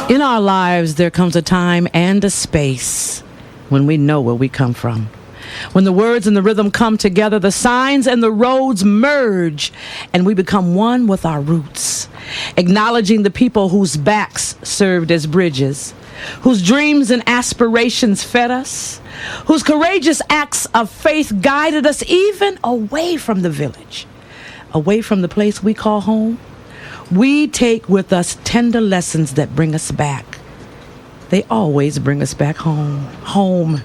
In our lives, there comes a time and a space when we know where we come from. When the words and the rhythm come together, the signs and the roads merge, and we become one with our roots, acknowledging the people whose backs served as bridges, whose dreams and aspirations fed us, whose courageous acts of faith guided us even away from the village, away from the place we call home. We take with us tender lessons that bring us back. They always bring us back home. Home.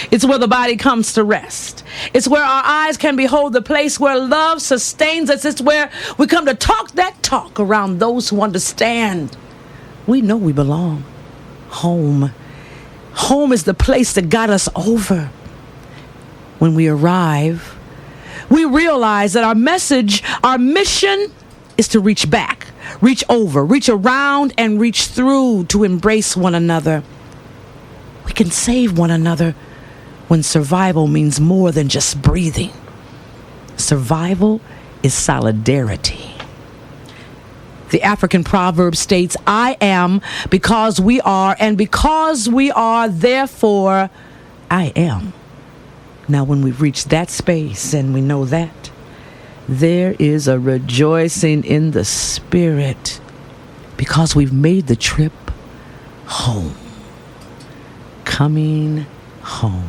It's where the body comes to rest. It's where our eyes can behold the place where love sustains us. It's where we come to talk that talk around those who understand. We know we belong. Home. Home is the place that got us over. When we arrive, we realize that our message, our mission is to reach back, reach over, reach around, and reach through to embrace one another. We can save one another when survival means more than just breathing. Survival is solidarity. The African proverb states, I am because we are, and because we are, therefore I am. Now, when we've reached that space and we know that, there is a rejoicing in the spirit because we've made the trip home. Coming home.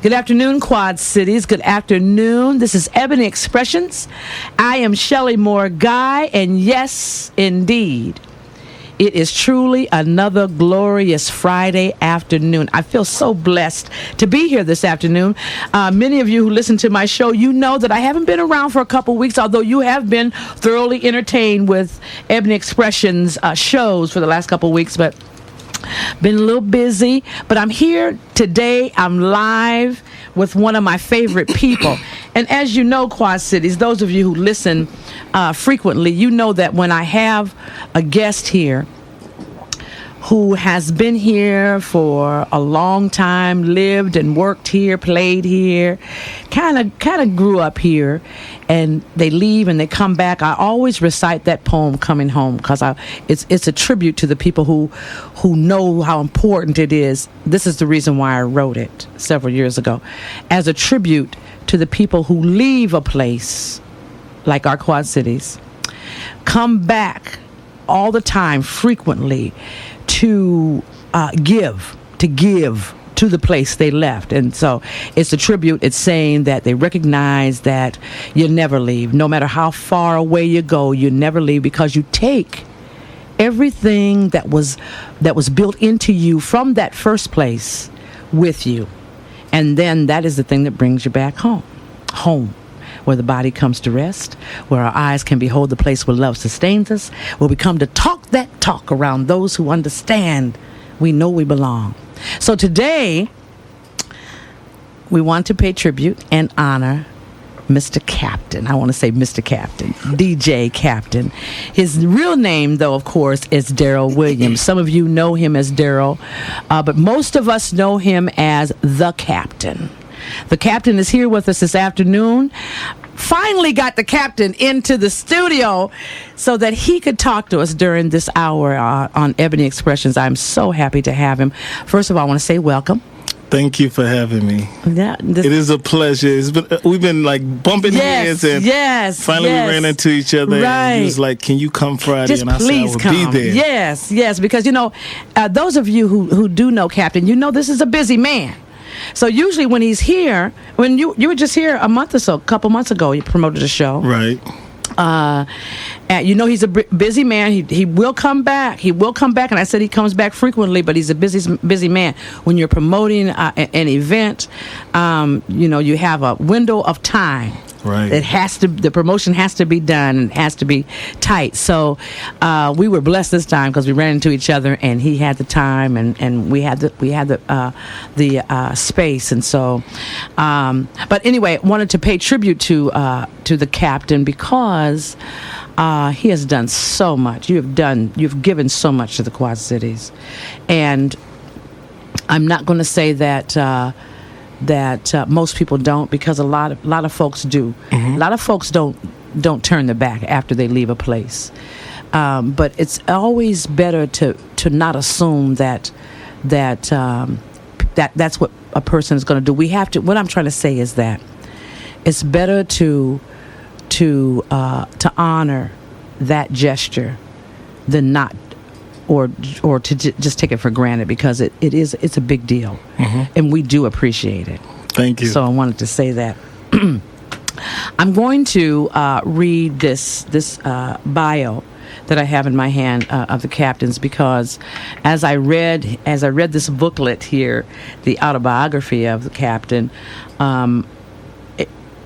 Good afternoon, Quad Cities. Good afternoon. This is Ebony Expressions. I am Shelly Moore Guy, and yes, indeed, it is truly another glorious Friday afternoon. I feel so blessed to be here this afternoon. Many of you who listen to my show, you know that I haven't been around for a couple weeks, although you have been thoroughly entertained with Ebony Expressions shows for the last couple weeks, but been a little busy. But I'm here today. I'm live with one of my favorite people. And as you know, Quad Cities, those of you who listen frequently, you know that when I have a guest here who has been here for a long time, lived and worked here, played here, kind of grew up here, and they leave and they come back, I always recite that poem, Coming Home, because it's a tribute to the people who know how important it is. This is the reason why I wrote it several years ago, as a tribute to the people who leave a place like our Quad Cities, come back all the time, frequently, to give to the place they left. And so it's a tribute. It's saying that they recognize that you never leave. No matter how far away you go, you never leave, because you take everything that was built into you from that first place with you. And then that is the thing that brings you back home. Home, where the body comes to rest, where our eyes can behold the place where love sustains us, where we come to talk that talk around those who understand we know we belong. So today, we want to pay tribute and honor Mr. Captain. I want to say Mr. Captain, DJ Captain. His real name, though, of course, is Daryl Williams. Some of you know him as Daryl, but most of us know him as the Captain. The Captain is here with us this afternoon. Finally got the Captain into the studio so that he could talk to us during this hour on Ebony Expressions. I'm so happy to have him. First of all, I want to say welcome. Thank you for having me. It is a pleasure. We've been like bumping heads, and finally we ran into each other. Right. And he was like, "Can you come Friday?" Just and I said, "I will be there." Yes, because those of you who do know Captain, you know this is a busy man. So usually when he's here, when you were just here a couple months ago, you promoted a show. Right. And he's a busy man. He will come back. He will come back, and I said he comes back frequently, but he's a busy man. When you're promoting an event, you have a window of time. Right. The promotion has to be done, and it has to be tight. So we were blessed this time because we ran into each other, and he had the time, and we had the space, and so. But anyway, wanted to pay tribute to the Captain because he has done so much. You've given so much to the Quad Cities, and I'm not going to say that most people don't, because a lot of folks do. Mm-hmm. A lot of folks don't turn their back after they leave a place. But it's always better to not assume that that's what a person is going to do. We have to. What I'm trying to say is that it's better to honor that gesture than not, or to just take it for granted, because it's a big deal, and we do appreciate it. Thank you. So I wanted to say that. I'm going to read this bio that I have in my hand of the captains, because as I read this booklet here, the autobiography of the captain,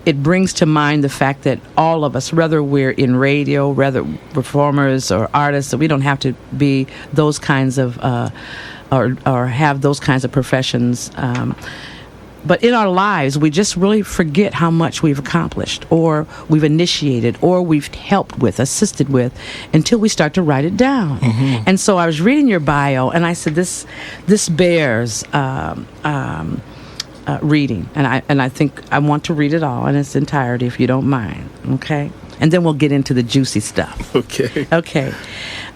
it brings to mind the fact that all of us, whether we're in radio, whether performers or artists, that we don't have to be those kinds of or have those kinds of professions. But in our lives, we just really forget how much we've accomplished, or we've initiated, or we've helped with, assisted with, until we start to write it down. And so I was reading your bio, and I said, this bears reading, and I think I want to read it all in its entirety, if you don't mind. Okay, and then we'll get into the juicy stuff. Okay.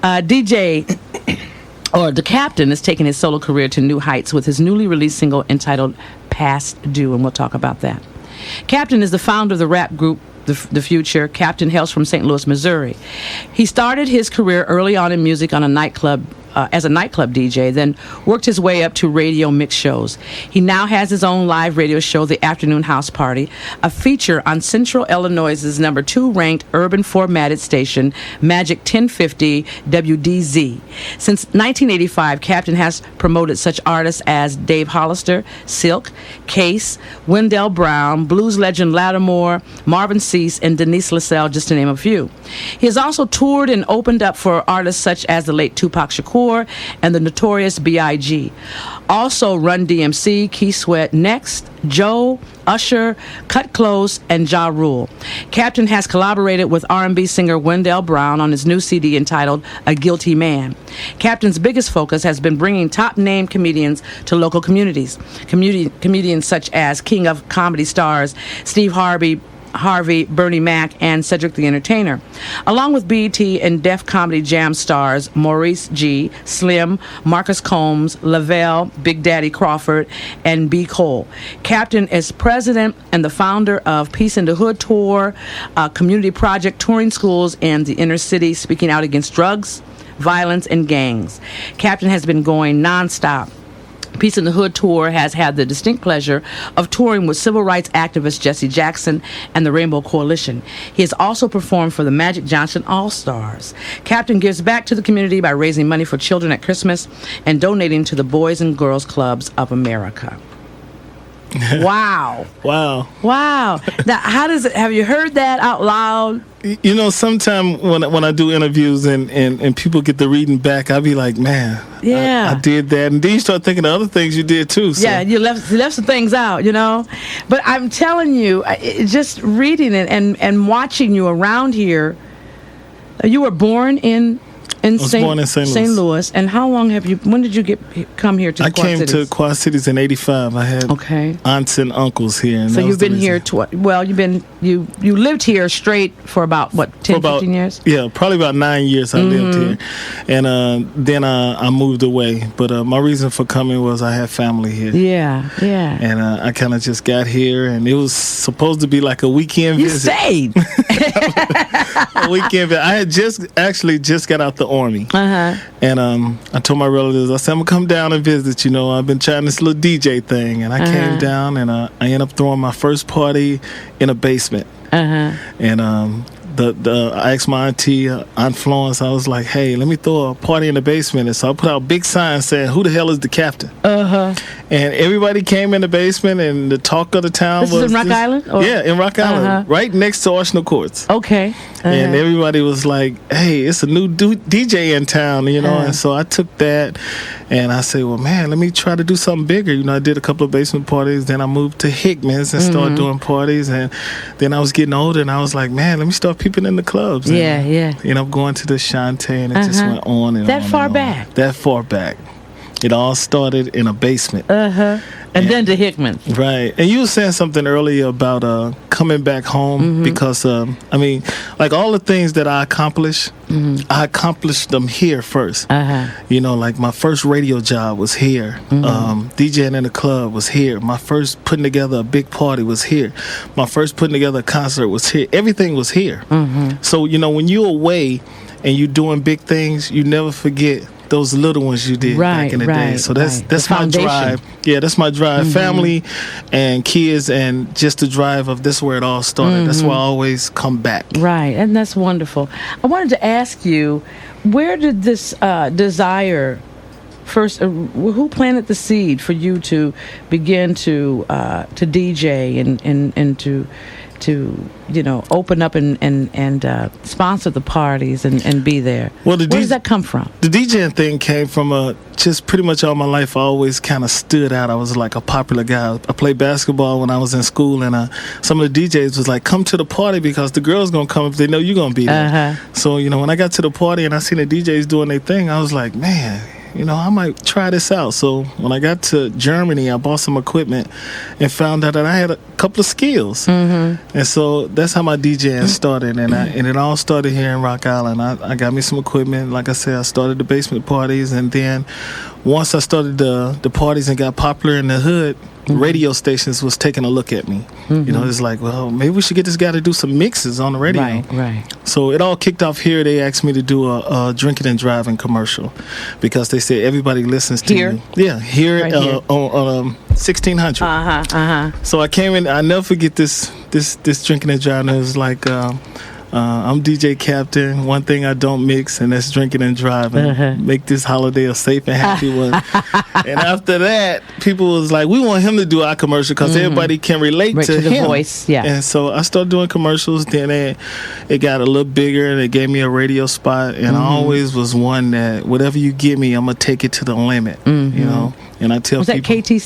DJ. Or the captain is taking his solo career to new heights with his newly released single entitled Past Due, and we'll talk about that. Captain is the founder of the rap group The Future. Captain hails from St. Louis, Missouri. He started his career early on in music on a nightclub as a nightclub DJ, then worked his way up to radio mix shows. He now has his own live radio show, The Afternoon House Party, a feature on Central Illinois' number 2 ranked urban formatted station, Magic 1050 WDZ. Since 1985, Captain has promoted such artists as Dave Hollister, Silk, Case, Wendell Brown, blues legend Lattimore, Marvin Cease, and Denise LaSalle, just to name a few. He has also toured and opened up for artists such as the late Tupac Shakur and the Notorious B.I.G. Also Run DMC, Keith Sweat, Next, Joe, Usher, Cut Close, and Ja Rule. Captain has collaborated with R&B singer Wendell Brown on his new CD entitled A Guilty Man. Captain's biggest focus has been bringing top-name comedians to local communities. Comedians such as King of Comedy stars Steve Harvey, Bernie Mac, and Cedric the Entertainer, along with BET and Def Comedy Jam stars Maurice G., Slim, Marcus Combs, Lavelle, Big Daddy Crawford, and B. Cole. Captain is president and the founder of Peace in the Hood Tour, a community project touring schools in the inner city, speaking out against drugs, violence, and gangs. Captain has been going nonstop. Peace in the Hood Tour has had the distinct pleasure of touring with civil rights activist Jesse Jackson and the Rainbow Coalition. He has also performed for the Magic Johnson All-Stars. Captain gives back to the community by raising money for children at Christmas and donating to the Boys and Girls Clubs of America. Wow. Wow. Now, how does it, have you heard that out loud? You know, sometimes when I do interviews and people get the reading back, I'll be like, man, I did that. And then you start thinking of other things you did too. So. Yeah, you left some things out, you know. But I'm telling you, just reading it and watching you around here, you were born in St. Louis. And how long when did you come here to Quad Cities? I came to Quad Cities in 85. I had aunts and uncles here. And so you've been here, you lived here straight for about, 15 years? Yeah, probably about 9 years I lived here. And then I moved away. But my reason for coming was I had family here. Yeah. And I kind of just got here, and it was supposed to be like a weekend visit. You stayed! A weekend visit. I had just got out the Army. And I told my relatives, I said, I'm going to come down and visit. You know, I've been trying this little DJ thing. And I came down, and I ended up throwing my first party in a basement. And I asked my auntie, Aunt Florence, I was like, hey, let me throw a party in the basement. And so I put out big signs saying, who the hell is the captain? And everybody came in the basement, and the talk of the town was... This is in Rock Island? Or? Yeah, in Rock Island, right next to Arsenal Courts. Okay. And everybody was like, hey, it's a new DJ in town, you know. And so I took that, and I said, well, man, let me try to do something bigger. You know, I did a couple of basement parties. Then I moved to Hickman's and started doing parties. And then I was getting older, and I was like, man, let me start peeping in the clubs. And, you know, going to the Shantae, and it just went on and that on. Far back? That far back. It all started in a basement. And then to Hickman. Right. And you were saying something earlier about coming back home because, I mean, like all the things that I accomplished, I accomplished them here first. You know, like my first radio job was here. DJing in the club was here. My first putting together a big party was here. My first putting together a concert was here. Everything was here. So, you know, when you're away and you're doing big things, you never forget those little ones you did back in the day. So that's my drive. Yeah, that's my drive. Family and kids and just the drive of this where it all started. That's why I always come back. Right, and that's wonderful. I wanted to ask you, where did this desire first, who planted the seed for you to begin to DJ and to you know, open up and sponsor the parties and be there? Well, where does that come from? The DJing thing came from just pretty much all my life. I always kind of stood out. I was like a popular guy. I played basketball when I was in school, and some of the DJs was like, come to the party because the girls gonna come if they know you're gonna be there. So, you know, when I got to the party and I seen the DJs doing their thing, I was like, man, you know, I might try this out. So when I got to Germany, I bought some equipment and found out that I had a couple of skills. And so that's how my DJing started. And it all started here in Rock Island. I got me some equipment. Like I said, I started the basement parties. And then once I started the parties and got popular in the hood, radio stations was taking a look at me. You know, it's like, well, maybe we should get this guy to do some mixes on the radio. Right. So it all kicked off here. They asked me to do a drinking and driving commercial because they said everybody listens to you. Yeah, here right on 1600. So I came in. I never forget this drinking and driving. It was like, I'm DJ Captain. One thing I don't mix, and that's drinking and driving. Make this holiday a safe and happy one. And after that, people was like, we want him to do our commercial because everybody can relate to the him. Voice, yeah. And so I started doing commercials. Then it got a little bigger, and they gave me a radio spot. And I always was one that whatever you give me, I'm gonna take it to the limit. You know. And I tell people, KT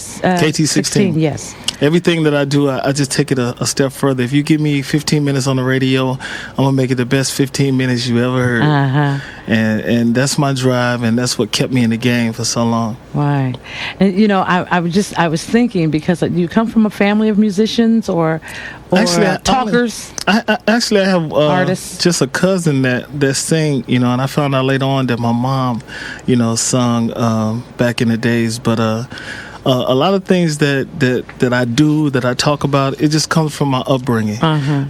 16? Yes. Everything that I do, I just take it a step further. If you give me 15 minutes on the radio, I'm going to make it the best 15 minutes you ever heard. And that's my drive, and that's what kept me in the game for so long. Right. And, you know, I was thinking, because you come from a family of musicians or actually, talkers? I have artists. Just a cousin that sing, you know, and I found out later on that my mom, you know, sung back in the days. But a lot of things that I do, that I talk about, it just comes from my upbringing.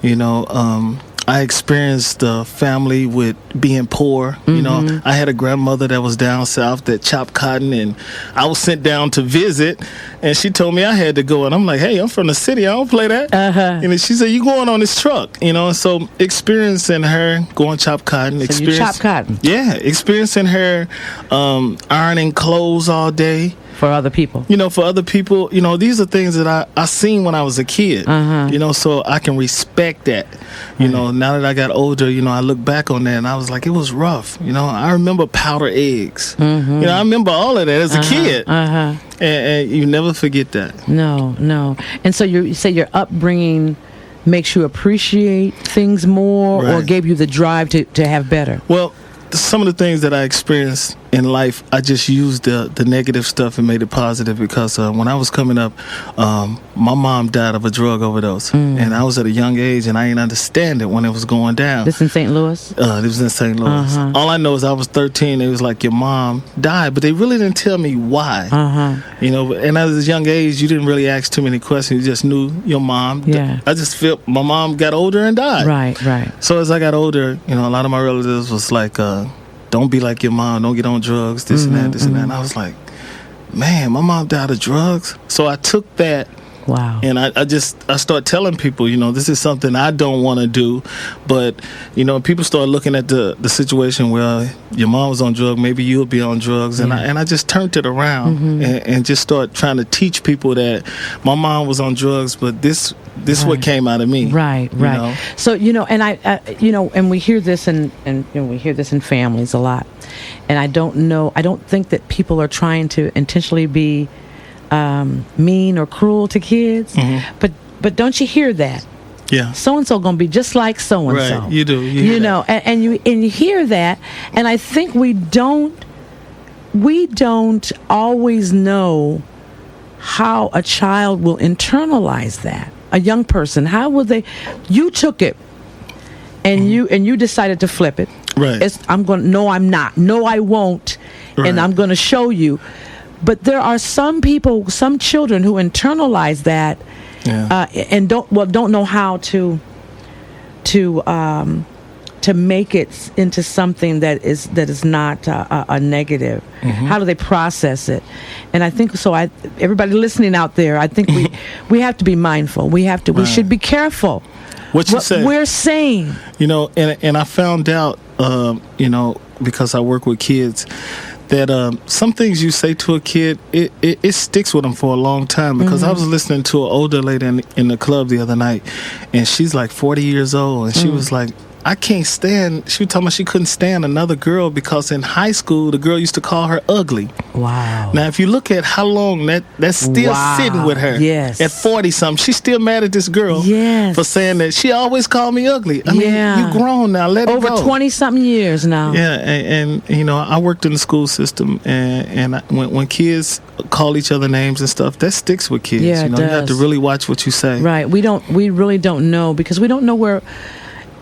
You know, I experienced the family with being poor. You know, I had a grandmother that was down south that chopped cotton, and I was sent down to visit, and she told me I had to go, and I'm like, hey, I'm from the city, I don't play that. And she said, you going on this truck, you know. So experiencing her going chop cotton, you chop cotton? Yeah, experiencing her ironing clothes all day. For other people. You know, for other people, you know, these are things that I seen when I was a kid, you know, so I can respect that. You know, now that I got older, you know, I look back on that and I was like, it was rough. You know, I remember powder eggs. You know, I remember all of that as a kid. And you never forget that. No. And so you say your upbringing makes you appreciate things more, or gave you the drive to have better? Well, some of the things that I experienced in life, I just used the negative stuff and made it positive, because when I was coming up, my mom died of a drug overdose, and I was at a young age, and I didn't understand it when it was going down. This in St. Louis? It was in St. Louis. All I know is I was 13. It was like, your mom died, but they really didn't tell me why. You know, and at this young age, you didn't really ask too many questions. You just knew your mom. Yeah. I just felt my mom got older and died. Right. So as I got older, you know, a lot of my relatives was like, don't be like your mom, don't get on drugs, this and that. And I was like, man, my mom died of drugs. So I took that. Wow. And I start telling people, you know, this is something I don't want to do. But, you know, people start looking at the situation where your mom was on drugs, maybe you'll be on drugs. And I just turned it around and just start trying to teach people that my mom was on drugs, but this is what came out of me. Right. You know? So, you know, and I you know, and we hear this and you know, we hear this in families a lot. And I don't think that people are trying to intentionally be mean or cruel to kids, but don't you hear that? Yeah. So and so gonna be just like so and so. Right, you do. You know, and you hear that, and I think we don't we don't always know how a child will internalize that. A young person, how will they? You took it, and you decided to flip it. Right. No, I'm not. No, I won't. Right. And I'm going to show you. But there are some people, some children who internalize that, and don't know how to make it into something that is not a negative. Mm-hmm. How do they process it? And I think so. Everybody listening out there, I think we have to be mindful. We should be careful. What we're saying. And I found out, because I work with kids, that some things you say to a kid, it sticks with them for a long time. Because I was listening to an older lady in the club the other night, and she's like 40 years old, and she was like, I can't stand, she was talking about she couldn't stand another girl because in high school, the girl used to call her ugly. Wow. Now, if you look at how long that's still sitting with her. Yes. At 40-something, she's still mad at this girl for saying that she always called me ugly. I mean, you grown now, let it go. Over 20-something years now. Yeah, and I worked in the school system, and when kids call each other names and stuff, that sticks with kids. Yeah, you have to really watch what you say. Right. We really don't know, because we don't know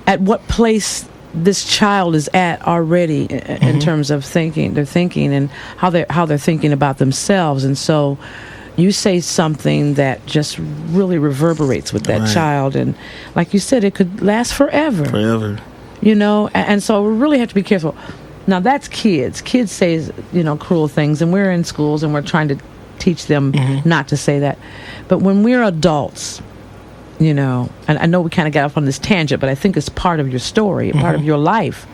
at what place this child is at already in terms of their thinking and how they're thinking about themselves. And so you say something that just really reverberates with that child, and like you said, it could last forever. And so we really have to be careful. Now, that's kids say cruel things, and we're in schools and we're trying to teach them not to say that. But when we're adults, and I know we kind of got off on this tangent, but I think it's part of your story, part of your life.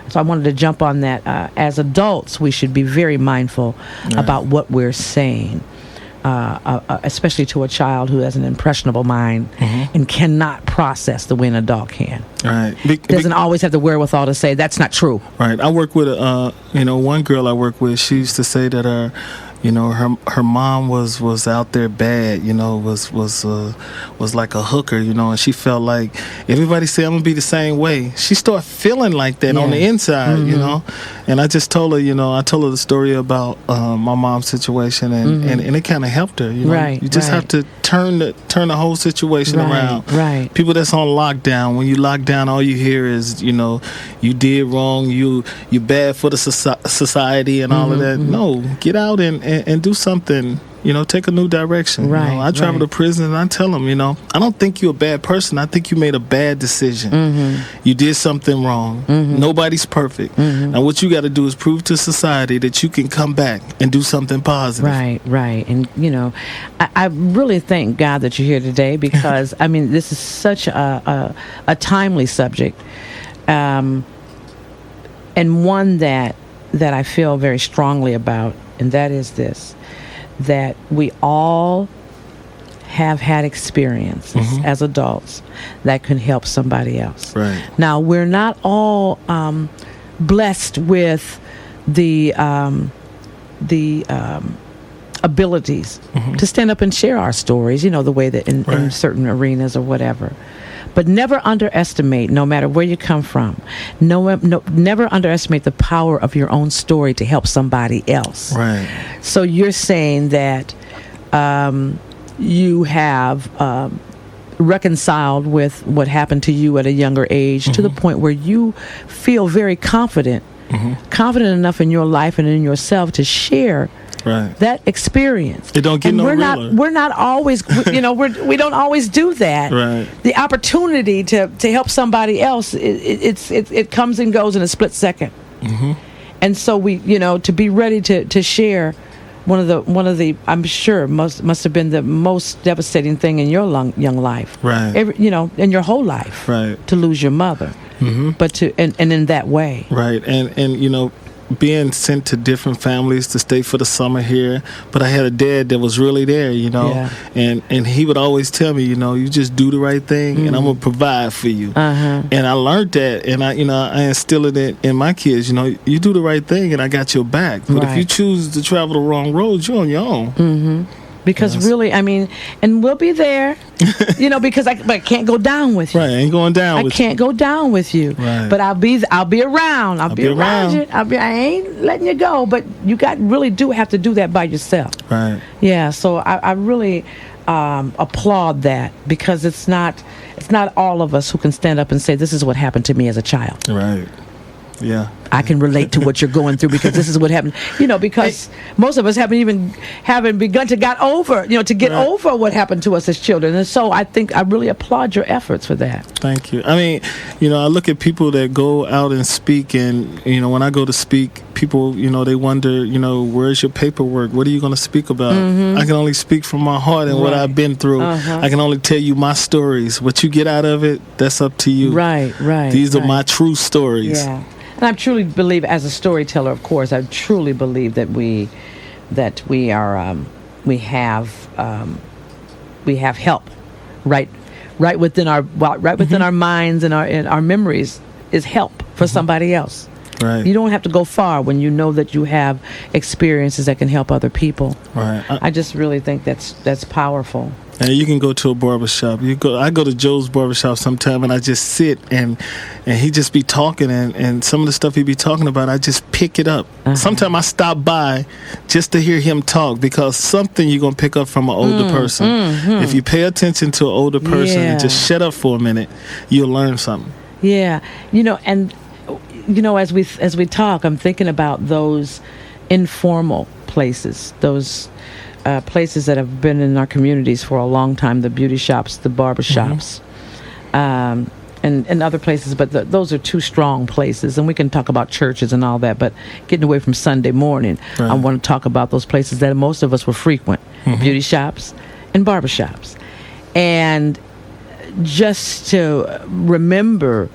So I wanted to jump on that. As adults, we should be very mindful about what we're saying, especially to a child who has an impressionable mind and cannot process the way an adult can. Right. Doesn't always have the wherewithal to say, that's not true. Right. I work with, one girl I work with, she used to say that her mom was out there bad, was like a hooker, and she felt like everybody said I'm gonna be the same way. She started feeling like that on the inside, And I just told her, I told her the story about my mom's situation, and it kind of helped her. Right. You just have to turn the whole situation around. Right. People that's on lockdown, when you lock down, all you hear is, you did wrong, you're bad for the society and all of that. No, get out and do something, take a new direction. Right. I travel to prison and I tell them, I don't think you're a bad person. I think you made a bad decision. You did something wrong. Nobody's perfect. Now what you got to do is prove to society that you can come back and do something positive. Right. And, I really thank God that you're here today, because, this is such a timely subject, and one that I feel very strongly about, and that is this, that we all have had experiences as adults that can help somebody else. Right. Now, we're not all blessed with the abilities to stand up and share our stories, the way that in certain arenas or whatever. But never underestimate, no matter where you come from, never underestimate the power of your own story to help somebody else. Right. So you're saying that you have reconciled with what happened to you at a younger age to the point where you feel very confident enough in your life and in yourself to share that experience. It don't get and no realer. We're not always, we don't always do that. Right. The opportunity to help somebody else, it comes and goes in a split second. And so we, to be ready to share one of the I'm sure must have been the most devastating thing in your young life. Right. In your whole life. Right. To lose your mother. But and in that way. Right. And being sent to different families to stay for the summer here, but I had a dad that was really there, and he would always tell me, you just do the right thing, and I'm gonna provide for you. And I learned that, and I instill it in my kids. You do the right thing, and I got your back. But if you choose to travel the wrong road, you're on your own. Because really, I mean, and we'll be there, because I can't go down with you. Right, I ain't going down with you. I can't go down with you. Right. But I'll be around. I'll be around you. I ain't letting you go. But you really do have to do that by yourself. Right. Yeah. So I really applaud that, because it's not all of us who can stand up and say, this is what happened to me as a child. Right. Yeah. I can relate to what you're going through, because this is what happened. Because most of us haven't begun to get over what happened to us as children. And so I really applaud your efforts for that. Thank you. I mean, I look at people that go out and speak, and when I go to speak, people, they wonder, where's your paperwork? What are you going to speak about? I can only speak from my heart and what I've been through. I can only tell you my stories. What you get out of it, that's up to you. Right. These are my true stories. Yeah. And I truly believe, as a storyteller, of course, I truly believe that we have help right within our minds and our memories is help for somebody else. Right. You don't have to go far when you know that you have experiences that can help other people. Right. I just really think that's powerful. And you can go to a barbershop. I go to Joe's barbershop sometime, and I just sit and he just be talking, and some of the stuff he be talking about, I just pick it up. Sometimes I stop by just to hear him talk, because something you're going to pick up from an older person. If you pay attention to an older person and just shut up for a minute, you'll learn something. Yeah. As we talk, I'm thinking about those informal places, those places that have been in our communities for a long time, the beauty shops, the barber shops, and other places, but those are two strong places. And we can talk about churches and all that, but getting away from Sunday morning, I want to talk about those places that most of us will frequent, beauty shops and barber shops. And just to remember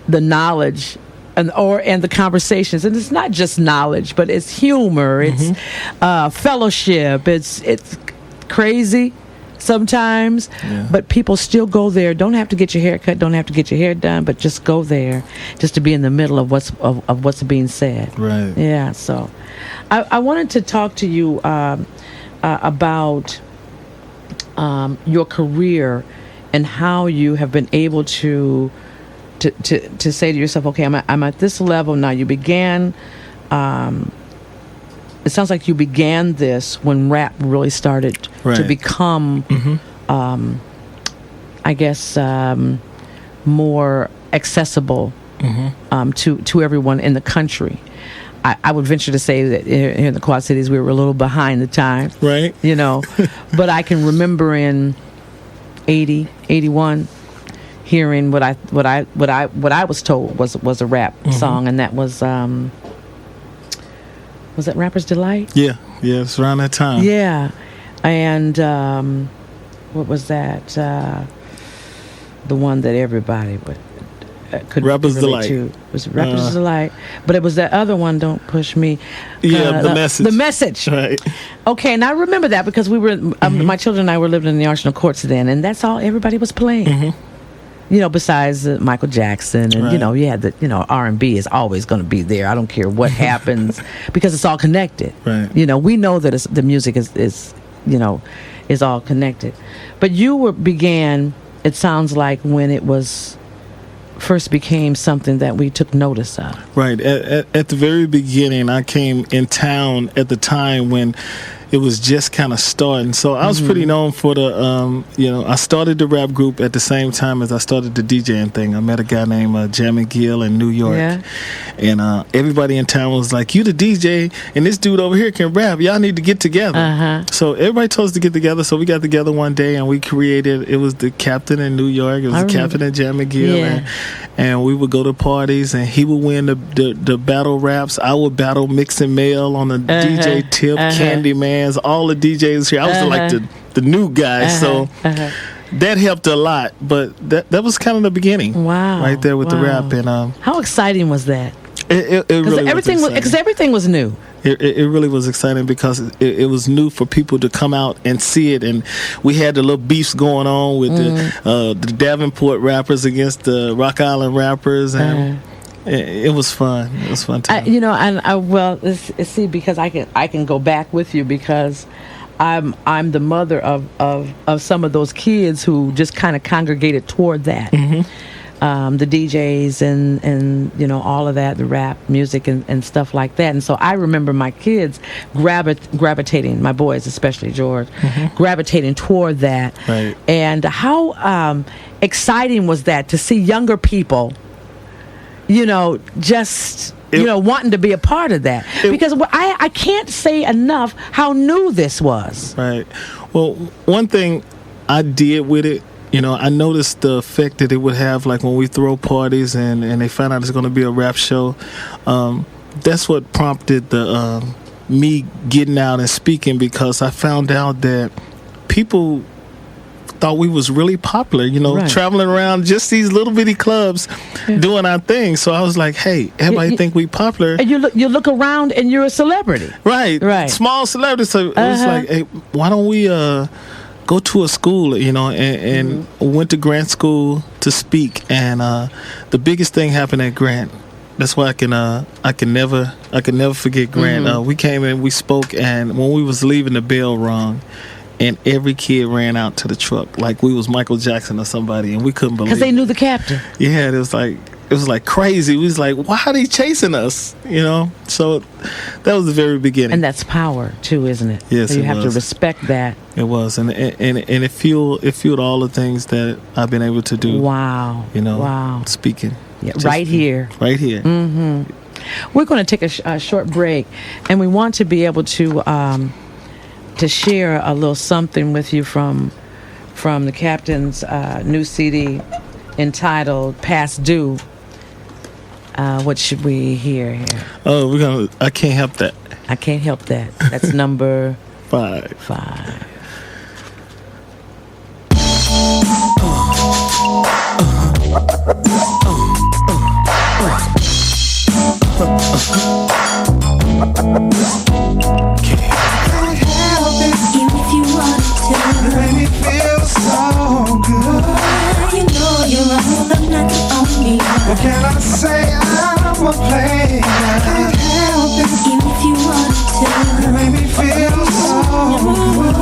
the knowledge and the conversations, and it's not just knowledge, but it's humor, it's fellowship, it's crazy sometimes, but people still go there. Don't have to get your hair cut, don't have to get your hair done, but just go there, just to be in the middle of what's being said. Right. Yeah. So, I wanted to talk to you about your career and how you have been able to say to yourself, okay, I'm at this level now. You began, it sounds like you began this when rap really started to become, I guess, more accessible to everyone in the country. I would venture to say that here in the Quad Cities, we were a little behind the times. Right. But I can remember in 80, 81, hearing what I was told was a rap song, and that was that Rapper's Delight? Yeah, it's around that time. Yeah, and what was that? The one that everybody could Rapper's relate Delight. to. It was Rapper's Delight, but it was that other one, Don't Push Me. The Message. The Message. Right. Okay, and I remember that because we were my children and I were living in the Arsenal Courts then, and that's all everybody was playing. Besides Michael Jackson, and R&B is always going to be there. I don't care what happens because it's all connected. Right. We know that the music is all connected. But you began, it sounds like, when it was first became something that we took notice of. Right. At the very beginning, I came in town at the time when it was just kind of starting. So I was pretty known for the, I started the rap group at the same time as I started the DJing thing. I met a guy named Jamie Gill in New York. Yeah. And everybody in town was like, you the DJ, and this dude over here can rap. Y'all need to get together. So everybody told us to get together. So we got together one day, and we created, it was the Captain in New York. It was the Captain and Jamie Gill. Yeah. And we would go to parties, and he would win the battle raps. I would battle Mix and Mail on the DJ tip, Candyman. All the DJs here. I was like the new guy, so that helped a lot. But that was kind of the beginning. Wow! Right there with the rap, and how exciting was that? It really because everything was new. It really was exciting because it was new for people to come out and see it, and we had the little beefs going on with the Davenport rappers against the Rock Island rappers, and. It was fun. It was fun time. See, because I can go back with you because I'm the mother of some of those kids who just kind of congregated toward that. The DJs and all of that, the rap music and stuff like that. And so I remember my kids gravitating, my boys, especially George, gravitating toward that. Right. And how exciting was that to see younger people, just wanting to be a part of that. Because I can't say enough how new this was. Right. Well, one thing I did with it, I noticed the effect that it would have, like when we throw parties and they find out it's going to be a rap show. That's what prompted the me getting out and speaking, because I found out that people thought we was really popular, Right. traveling around just these little bitty clubs doing our thing. So I was like, hey, everybody think we popular. And you look around and you're a celebrity. Right. Small celebrity. So it was like, hey, why don't we go to a school, and went to Grant School to speak. And the biggest thing happened at Grant. That's why I can never forget Grant. We came in, we spoke, and when we was leaving, the bell rung, and every kid ran out to the truck like we was Michael Jackson or somebody, and we couldn't believe it. Because they knew the captain. Yeah, it was like crazy. We was like, why are they chasing us? So that was the very beginning. And that's power too, isn't it? Yes, so you it have was. to respect that. It was, and it fueled all the things that I've been able to do. Wow. Wow. Speaking. Yeah, right here. Right here. We're going to take a short break, and we want to be able to share a little something with you from the captain's new CD entitled "Past Due." What should we hear here? Oh, I Can't Help That. I Can't Help That. That's number 5. What can I say? I'm a player. I can't help it. Even if you want to. You make me feel so good.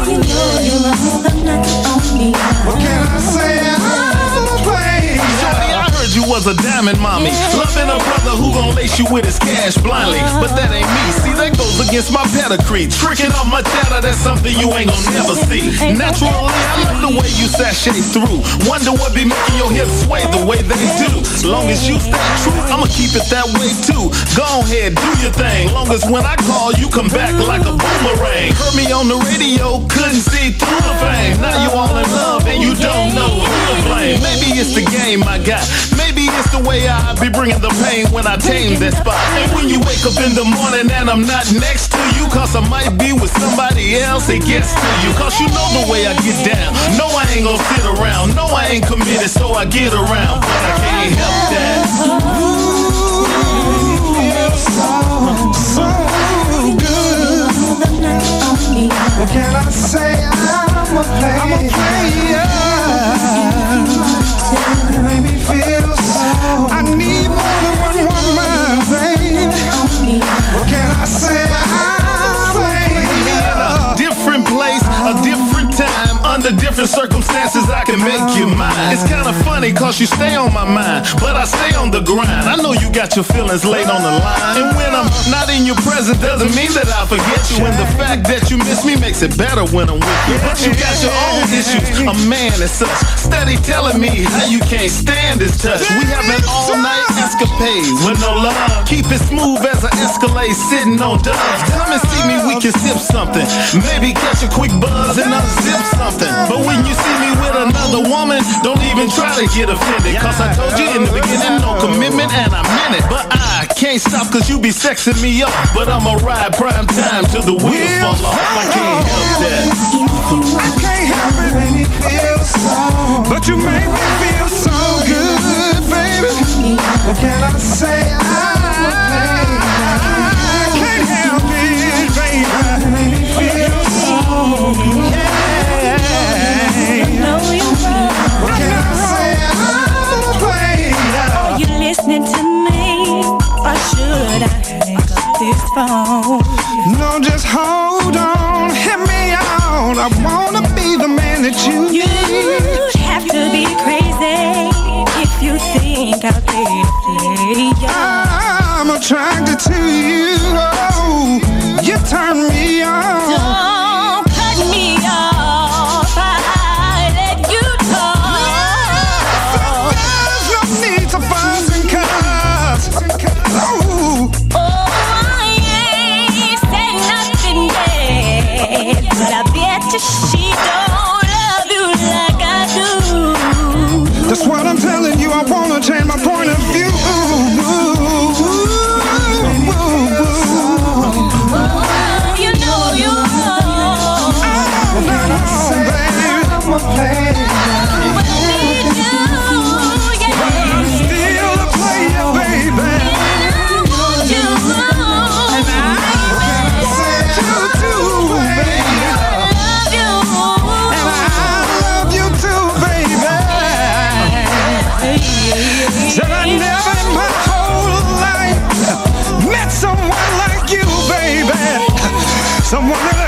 You know you're all the night on me. What can I say? I'm a player. Shorty, I heard you was a diamond mommy, loving a brother who gon' lace you with his cash blindly. But that ain't me. See, that goes against my pedigree. Tricking off my cheddar, that's something you ain't gon' never see. Naturally, I love the way you sashay through. Wonder what be making your hips sway the way they do. Long as you stay true, I'ma keep it that way too. Go ahead, do your thing. Long as when I call, you come back like a boomerang. Heard me on the radio, couldn't see through the fame. Now you all in love and you don't know who to blame. Maybe it's the game I got. Maybe it's the way I be bringing the pain when I tame that spot. And when you wake up in the morning and I'm not next to you, cause I might be with somebody else, it gets to you. Cause you know the way I get down. No, I ain't gon' sit around. No, I ain't committed, so I get around. But I can't help that. So good. What can I say? I'm a player. You make me feel so. I need more than one woman, baby. What can I say? I'm a player. Different place, a different time, under different circumstances I can make you mine. It's kinda funny cause you stay on my mind, but I stay on the grind. I know you got your feelings laid on the line, and when I'm not in your presence doesn't mean that I forget you. And the fact that you miss me makes it better when I'm with you. But you got your own issues, a man and such, steady telling me how you can't stand this touch. We have an all night escapade with no love. Keep it smooth as an Escalade sitting on dubs. Come and see me, we can sip something, maybe catch a quick buzz and unzip something. But when you see me with another woman, don't even try to get offended, cause I told you in the beginning, no commitment, and I meant it. But I can't stop cause you be sexing me up, but I'ma ride prime time till the wheels fall off. I can't help that. I can't help it, make me feel so. But you make me feel so good, baby. What can I say? I can't help it, baby. You make me feel so good. What can I say? I'm a player. Are you listening to me? Or should I hang up this phone? No, just hold on, hear me out. I wanna be the man that you need. You'd have to be crazy if you think I'll play to play. I'm attracted to you. Oh, you turn me on. Don't cut me off. I let you talk. There's no need to fuss and cuss. Oh, I ain't said nothing yet, but I bet you she don't love you like I do. that's what I'm telling you. I wanna change my point of view. You know you are. I'm a player. Still a player, baby. And I want you too, baby. And I love you too, baby. Said I never in my whole life met someone like you, baby. Someone that